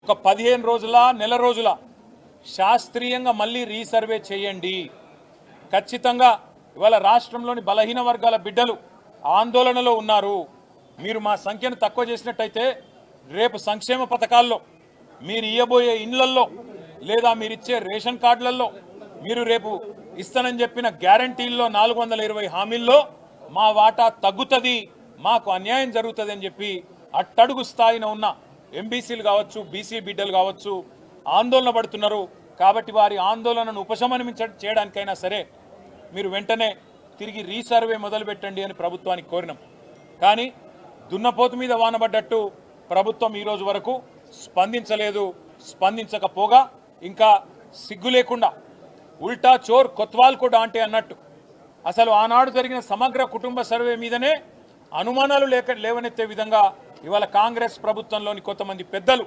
ఒక 15 రోజుల నెల రోజుల శాస్త్రీయంగా మళ్ళీ రీసర్వే చేయండి. ఖచ్చితంగా ఇవాళ రాష్ట్రంలోని బలహీన వర్గాల బిడ్డలు ఆందోళనలో ఉన్నారు. మీరు మా సంఖ్యను తక్కువ చేసినట్టయితే రేపు సంక్షేమ పథకాల్లో మీరు ఇయ్యబోయే ఇండ్లల్లో లేదా మీరిచ్చే రేషన్ కార్డులలో మీరు రేపు ఇస్తానని చెప్పిన గ్యారంటీల్లో 420 హామీల్లో మా వాటా తగ్గుతుంది, మాకు అన్యాయం జరుగుతుంది అని చెప్పి అట్టడుగు స్థాయిన ఉన్న ఎంబీసీలు కావచ్చు, బీసీ బిడ్డలు కావచ్చు ఆందోళన పడుతున్నారు. కాబట్టి వారి ఆందోళనను చేయడానికైనా సరే మీరు వెంటనే తిరిగి రీసర్వే మొదలుపెట్టండి అని ప్రభుత్వానికి కోరినాం. కానీ దున్నపోతు మీద వానబడ్డట్టు ప్రభుత్వం ఈరోజు వరకు స్పందించలేదు. స్పందించకపోగా ఇంకా సిగ్గు లేకుండా ఉల్టా చోర్ కొత్వాల్ కూడా అంటే అన్నట్టు అసలు ఆనాడు జరిగిన సమగ్ర కుటుంబ సర్వే మీదనే అనుమానాలు లేవనెత్తే విధంగా ఇవాళ కాంగ్రెస్ ప్రభుత్వంలోని కొంతమంది పెద్దలు